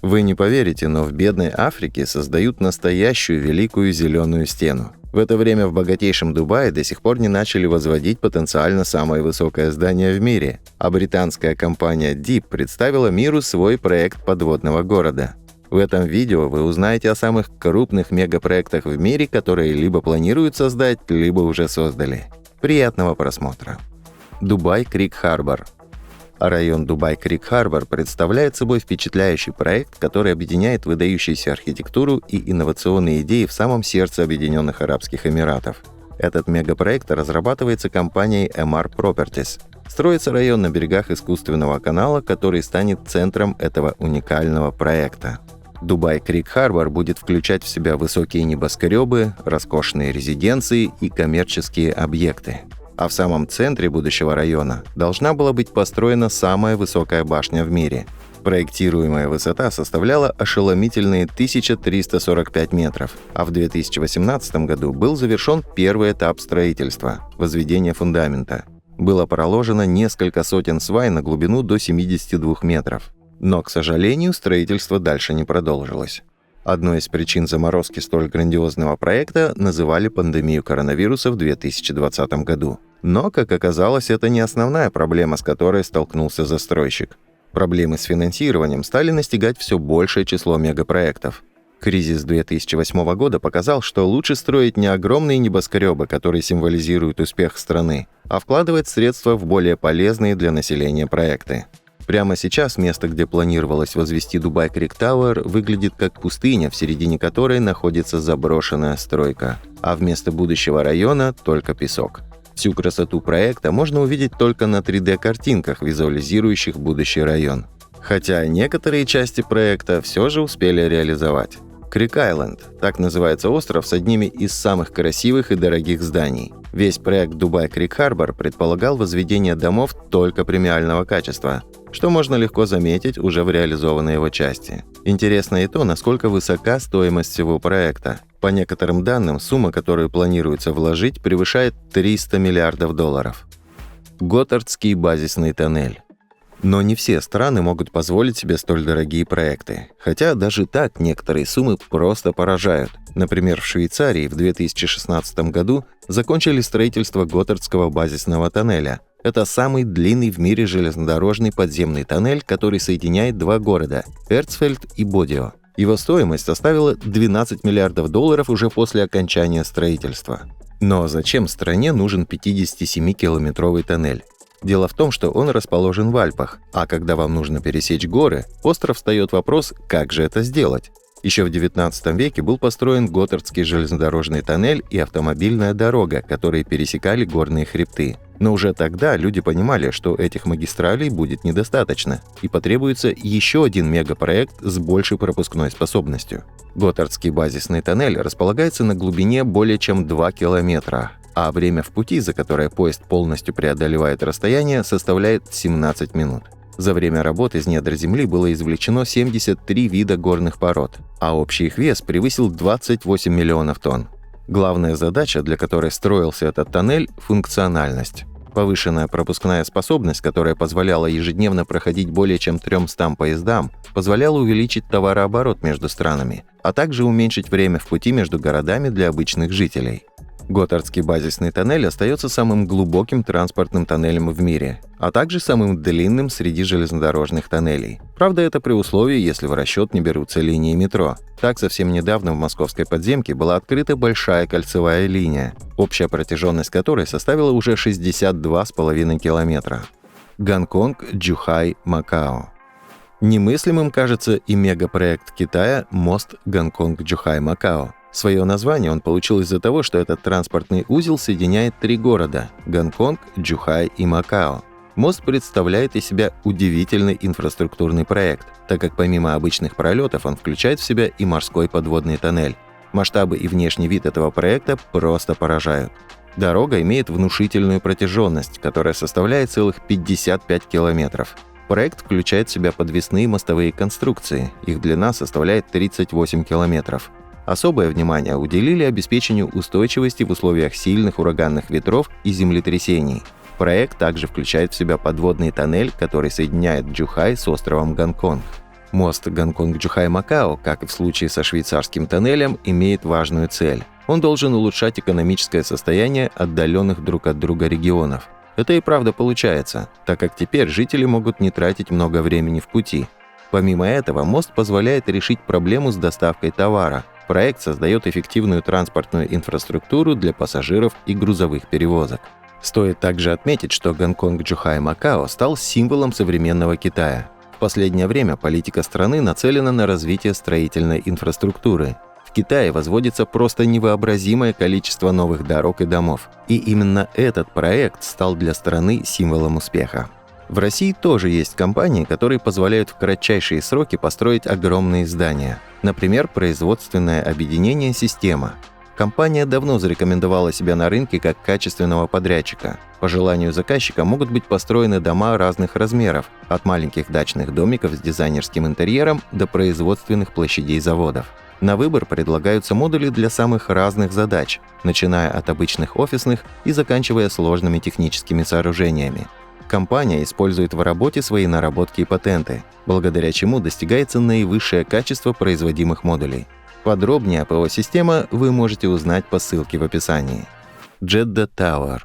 Вы не поверите, но в бедной Африке создают настоящую великую зеленую стену. В это время в богатейшем Дубае до сих пор не начали возводить потенциально самое высокое здание в мире, а британская компания Deep представила миру свой проект подводного города. В этом видео вы узнаете о самых крупных мегапроектах в мире, которые либо планируют создать, либо уже создали. Приятного просмотра. Дубай-Крик-Харбор. Район Дубай-Крик-Харбор представляет собой впечатляющий проект, который объединяет выдающуюся архитектуру и инновационные идеи в самом сердце Объединенных Арабских Эмиратов. Этот мегапроект разрабатывается компанией Emaar Properties. Строится район на берегах искусственного канала, который станет центром этого уникального проекта. Дубай-Крик-Харбор будет включать в себя высокие небоскребы, роскошные резиденции и коммерческие объекты. А в самом центре будущего района должна была быть построена самая высокая башня в мире. Проектируемая высота составляла ошеломительные 1345 метров, а в 2018 году был завершен первый этап строительства – возведение фундамента. Было проложено несколько сотен свай на глубину до 72 метров. Но, к сожалению, строительство дальше не продолжилось. Одной из причин заморозки столь грандиозного проекта называли пандемию коронавируса в 2020 году. Но, как оказалось, это не основная проблема, с которой столкнулся застройщик. Проблемы с финансированием стали настигать все большее число мегапроектов. Кризис 2008 года показал, что лучше строить не огромные небоскребы, которые символизируют успех страны, а вкладывать средства в более полезные для населения проекты. Прямо сейчас место, где планировалось возвести Дубай-Крик Тауэр, выглядит как пустыня, в середине которой находится заброшенная стройка, а вместо будущего района только песок. Всю красоту проекта можно увидеть только на 3D-картинках, визуализирующих будущий район. Хотя некоторые части проекта все же успели реализовать. Крик-Айленд – так называется остров с одними из самых красивых и дорогих зданий. Весь проект Дубай-Крик-Харбор предполагал возведение домов только премиального качества, что можно легко заметить уже в реализованной его части. Интересно и то, насколько высока стоимость всего проекта. По некоторым данным, сумма, которую планируется вложить, превышает $300 миллиардов. Готардский базисный тоннель. Но не все страны могут позволить себе столь дорогие проекты. Хотя даже так некоторые суммы просто поражают. Например, в Швейцарии в 2016 году закончили строительство Готардского базисного тоннеля. Это самый длинный в мире железнодорожный подземный тоннель, который соединяет два города – Эрцфельд и Бодио. Его стоимость составила $12 миллиардов уже после окончания строительства. Но зачем стране нужен 57-километровый тоннель? Дело в том, что он расположен в Альпах, а когда вам нужно пересечь горы, остро встает вопрос, как же это сделать. Еще в XIX веке был построен Готардский железнодорожный тоннель и автомобильная дорога, которые пересекали горные хребты. Но уже тогда люди понимали, что этих магистралей будет недостаточно, и потребуется еще один мегапроект с большей пропускной способностью. Готардский базисный тоннель располагается на глубине более чем 2 километра, а время в пути, за которое поезд полностью преодолевает расстояние, составляет 17 минут. За время работ из недр земли было извлечено 73 вида горных пород, а общий их вес превысил 28 миллионов тонн. Главная задача, для которой строился этот тоннель – функциональность. Повышенная пропускная способность, которая позволяла ежедневно проходить более чем 300 поездам, позволяла увеличить товарооборот между странами, а также уменьшить время в пути между городами для обычных жителей. Готардский базисный тоннель остается самым глубоким транспортным тоннелем в мире, а также самым длинным среди железнодорожных тоннелей. Правда, это при условии, если в расчет не берутся линии метро. Так, совсем недавно в московской подземке была открыта большая кольцевая линия, общая протяженность которой составила уже 62,5 километра. Гонконг, Чжухай, Макао. Немыслимым кажется и мегапроект Китая «Мост Гонконг-Чжухай-Макао». Свое название он получил из-за того, что этот транспортный узел соединяет три города – Гонконг, Чжухай и Макао. Мост представляет из себя удивительный инфраструктурный проект, так как помимо обычных пролетов он включает в себя и морской подводный тоннель. Масштабы и внешний вид этого проекта просто поражают. Дорога имеет внушительную протяженность, которая составляет целых 55 километров. Проект включает в себя подвесные мостовые конструкции, их длина составляет 38 километров. Особое внимание уделили обеспечению устойчивости в условиях сильных ураганных ветров и землетрясений. Проект также включает в себя подводный тоннель, который соединяет Чжухай с островом Гонконг. Мост Гонконг-Чжухай-Макао, как и в случае со швейцарским тоннелем, имеет важную цель. Он должен улучшать экономическое состояние отдаленных друг от друга регионов. Это и правда получается, так как теперь жители могут не тратить много времени в пути. Помимо этого, мост позволяет решить проблему с доставкой товара. Проект создает эффективную транспортную инфраструктуру для пассажиров и грузовых перевозок. Стоит также отметить, что Гонконг-Чжухай-Макао стал символом современного Китая. В последнее время политика страны нацелена на развитие строительной инфраструктуры. В Китае возводится просто невообразимое количество новых дорог и домов. И именно этот проект стал для страны символом успеха. В России тоже есть компании, которые позволяют в кратчайшие сроки построить огромные здания. Например, производственное объединение «Система». Компания давно зарекомендовала себя на рынке как качественного подрядчика. По желанию заказчика могут быть построены дома разных размеров, от маленьких дачных домиков с дизайнерским интерьером до производственных площадей заводов. На выбор предлагаются модули для самых разных задач, начиная от обычных офисных и заканчивая сложными техническими сооружениями. Компания использует в работе свои наработки и патенты, благодаря чему достигается наивысшее качество производимых модулей. Подробнее о ПО «Система» вы можете узнать по ссылке в описании. Jeddah Tower.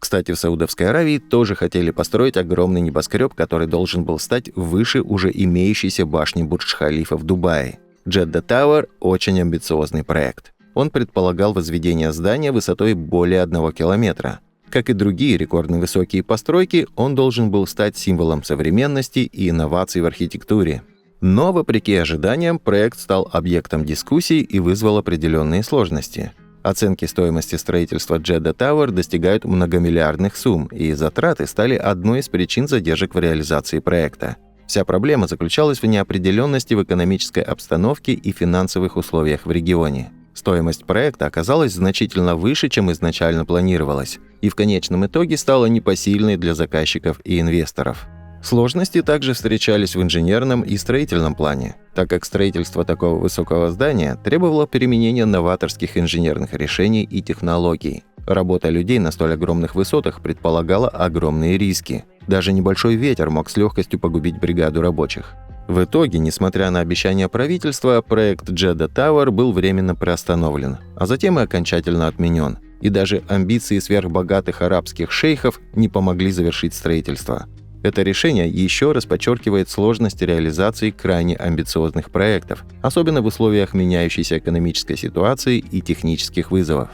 Кстати, в Саудовской Аравии тоже хотели построить огромный небоскреб, который должен был стать выше уже имеющейся башни Бурдж-Халифа в Дубае. Jeddah Tower – очень амбициозный проект. Он предполагал возведение здания высотой более 1 километра. Как и другие рекордно высокие постройки, он должен был стать символом современности и инноваций в архитектуре. Но, вопреки ожиданиям, проект стал объектом дискуссий и вызвал определенные сложности. Оценки стоимости строительства Jeddah Tower достигают многомиллиардных сумм, и затраты стали одной из причин задержек в реализации проекта. Вся проблема заключалась в неопределенности в экономической обстановке и финансовых условиях в регионе. Стоимость проекта оказалась значительно выше, чем изначально планировалось, и в конечном итоге стала непосильной для заказчиков и инвесторов. Сложности также встречались в инженерном и строительном плане, так как строительство такого высокого здания требовало применения новаторских инженерных решений и технологий. Работа людей на столь огромных высотах предполагала огромные риски. Даже небольшой ветер мог с легкостью погубить бригаду рабочих. В итоге, несмотря на обещания правительства, проект Jeddah Tower был временно приостановлен, а затем и окончательно отменен. И даже амбиции сверхбогатых арабских шейхов не помогли завершить строительство. Это решение еще раз подчеркивает сложность реализации крайне амбициозных проектов, особенно в условиях меняющейся экономической ситуации и технических вызовов.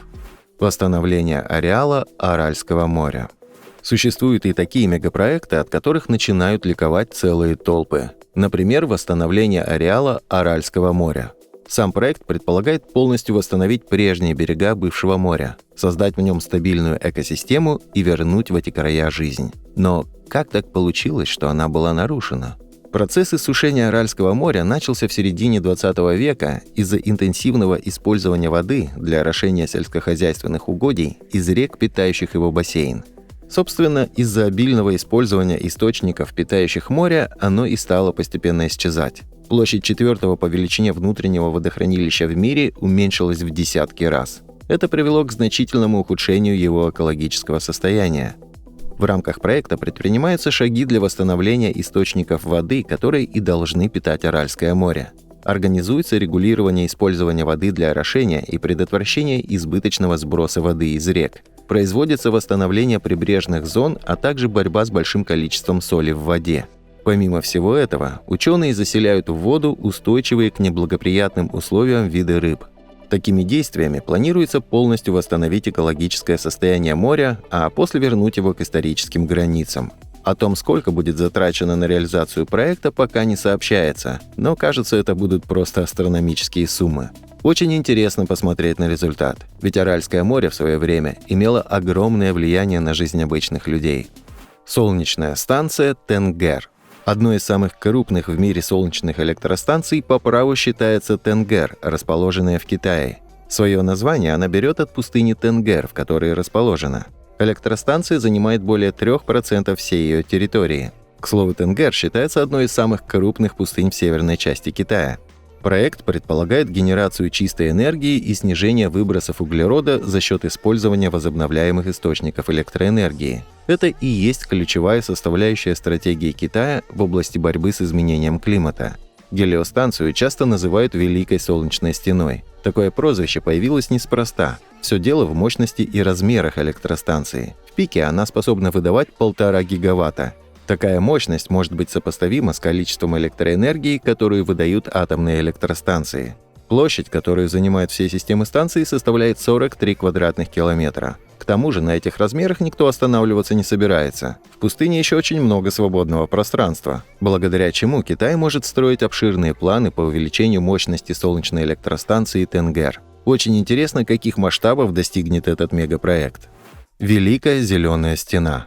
Восстановление ареала Аральского моря. Существуют и такие мегапроекты, от которых начинают ликовать целые толпы. Например, восстановление ареала Аральского моря. Сам проект предполагает полностью восстановить прежние берега бывшего моря, создать в нем стабильную экосистему и вернуть в эти края жизнь. Но как так получилось, что она была нарушена? Процесс иссушения Аральского моря начался в середине 20 века из-за интенсивного использования воды для орошения сельскохозяйственных угодий из рек, питающих его бассейн. Собственно, из-за обильного использования источников, питающих море, оно и стало постепенно исчезать. Площадь 4-го по величине внутреннего водохранилища в мире уменьшилась в десятки раз. Это привело к значительному ухудшению его экологического состояния. В рамках проекта предпринимаются шаги для восстановления источников воды, которые и должны питать Аральское море. Организуется регулирование использования воды для орошения и предотвращения избыточного сброса воды из рек. Производится восстановление прибрежных зон, а также борьба с большим количеством соли в воде. Помимо всего этого, ученые заселяют в воду устойчивые к неблагоприятным условиям виды рыб. Такими действиями планируется полностью восстановить экологическое состояние моря, а после вернуть его к историческим границам. О том, сколько будет затрачено на реализацию проекта, пока не сообщается, но, кажется, это будут просто астрономические суммы. Очень интересно посмотреть на результат, ведь Аральское море в свое время имело огромное влияние на жизнь обычных людей. Солнечная станция Тенгер. Одной из самых крупных в мире солнечных электростанций по праву считается Тенгер, расположенная в Китае. Свое название она берет от пустыни Тенгер, в которой расположена. Электростанция занимает более 3% всей ее территории. К слову, Тенгер считается одной из самых крупных пустынь в северной части Китая. Проект предполагает генерацию чистой энергии и снижение выбросов углерода за счет использования возобновляемых источников электроэнергии. Это и есть ключевая составляющая стратегии Китая в области борьбы с изменением климата. Гелиостанцию часто называют «Великой Солнечной стеной». Такое прозвище появилось неспроста. Все дело в мощности и размерах электростанции. В пике она способна выдавать 1,5 гигаватта. Такая мощность может быть сопоставима с количеством электроэнергии, которую выдают атомные электростанции. Площадь, которую занимают все системы станции, составляет 43 квадратных километра. К тому же на этих размерах никто останавливаться не собирается. В пустыне еще очень много свободного пространства, благодаря чему Китай может строить обширные планы по увеличению мощности солнечной электростанции Тенгер. Очень интересно, каких масштабов достигнет этот мегапроект. Великая зеленая стена.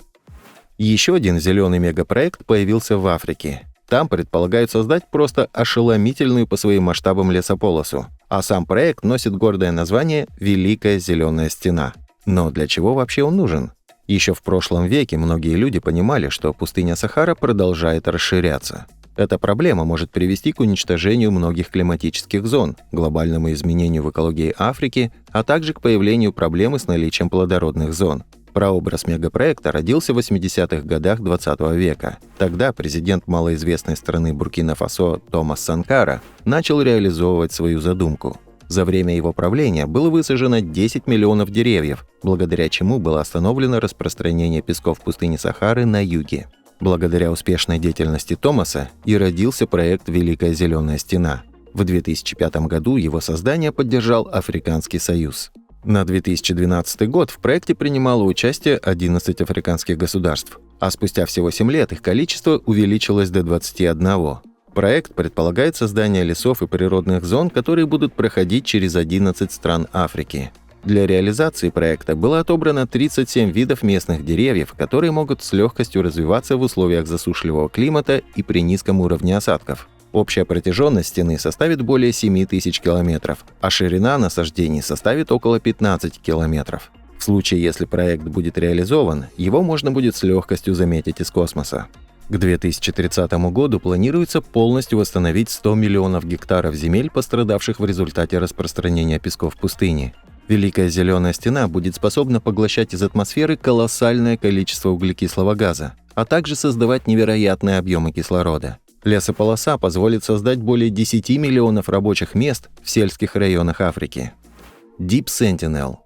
Еще один зеленый мегапроект появился в Африке. Там предполагают создать просто ошеломительную по своим масштабам лесополосу, а сам проект носит гордое название «Великая зеленая стена». Но для чего вообще он нужен? Еще в прошлом веке многие люди понимали, что пустыня Сахара продолжает расширяться. Эта проблема может привести к уничтожению многих климатических зон, глобальному изменению в экологии Африки, а также к появлению проблемы с наличием плодородных зон. Прообраз мегапроекта родился в 80-х годах 20 века. Тогда президент малоизвестной страны Буркина-Фасо Томас Санкара начал реализовывать свою задумку. За время его правления было высажено 10 миллионов деревьев, благодаря чему было остановлено распространение песков пустыни Сахары на юге. Благодаря успешной деятельности Томаса и родился проект «Великая зеленая стена». В 2005 году его создание поддержал Африканский союз. На 2012 год в проекте принимало участие 11 африканских государств, а спустя всего 7 лет их количество увеличилось до 21. Проект предполагает создание лесов и природных зон, которые будут проходить через 11 стран Африки. Для реализации проекта было отобрано 37 видов местных деревьев, которые могут с легкостью развиваться в условиях засушливого климата и при низком уровне осадков. Общая протяженность стены составит более 7 тысяч километров, а ширина насаждений составит около 15 километров. В случае, если проект будет реализован, его можно будет с легкостью заметить из космоса. К 2030 году планируется полностью восстановить 100 миллионов гектаров земель, пострадавших в результате распространения песков пустыни. Великая зеленая стена будет способна поглощать из атмосферы колоссальное количество углекислого газа, а также создавать невероятные объемы кислорода. Лесополоса позволит создать более 10 миллионов рабочих мест в сельских районах Африки. Deep Sentinel.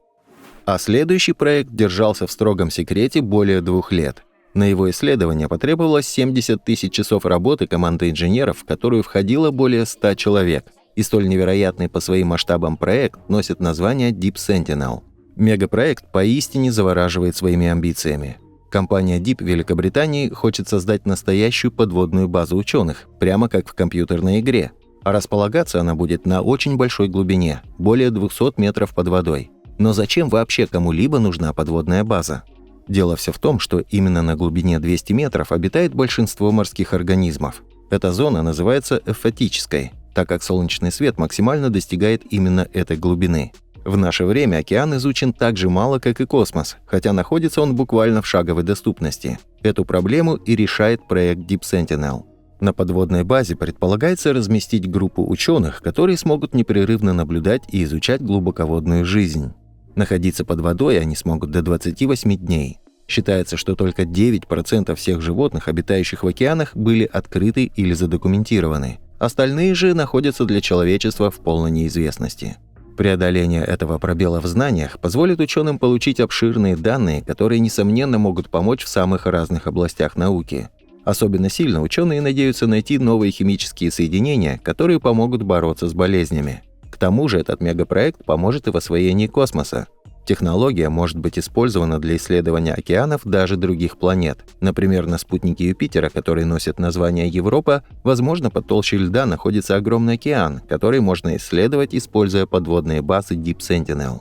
А следующий проект держался в строгом секрете более 2 лет. На его исследование потребовалось 70 тысяч часов работы команды инженеров, в которую входило более 100 человек. И столь невероятный по своим масштабам проект носит название Deep Sentinel. Мегапроект поистине завораживает своими амбициями. Компания Deep Великобритании хочет создать настоящую подводную базу ученых, прямо как в компьютерной игре. А располагаться она будет на очень большой глубине, более 200 метров под водой. Но зачем вообще кому-либо нужна подводная база? Дело все в том, что именно на глубине 200 метров обитает большинство морских организмов. Эта зона называется эвфотической, так как солнечный свет максимально достигает именно этой глубины. В наше время океан изучен так же мало, как и космос, хотя находится он буквально в шаговой доступности. Эту проблему и решает проект Deep Sentinel. На подводной базе предполагается разместить группу ученых, которые смогут непрерывно наблюдать и изучать глубоководную жизнь. Находиться под водой они смогут до 28 дней. Считается, что только 9% всех животных, обитающих в океанах, были открыты или задокументированы. Остальные же находятся для человечества в полной неизвестности. Преодоление этого пробела в знаниях позволит ученым получить обширные данные, которые, несомненно, могут помочь в самых разных областях науки. Особенно сильно ученые надеются найти новые химические соединения, которые помогут бороться с болезнями. К тому же этот мегапроект поможет и в освоении космоса. Технология может быть использована для исследования океанов даже других планет. Например, на спутнике Юпитера, который носит название Европа, возможно, под толщей льда находится огромный океан, который можно исследовать, используя подводные базы Deep Sentinel.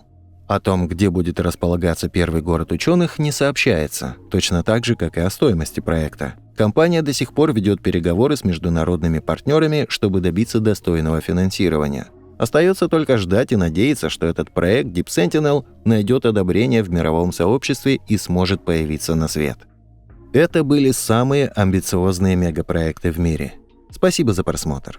О том, где будет располагаться первый город ученых, не сообщается, точно так же, как и о стоимости проекта. Компания до сих пор ведет переговоры с международными партнерами, чтобы добиться достойного финансирования. Остается только ждать и надеяться, что этот проект Deep Sentinel найдет одобрение в мировом сообществе и сможет появиться на свет. Это были самые амбициозные мегапроекты в мире. Спасибо за просмотр.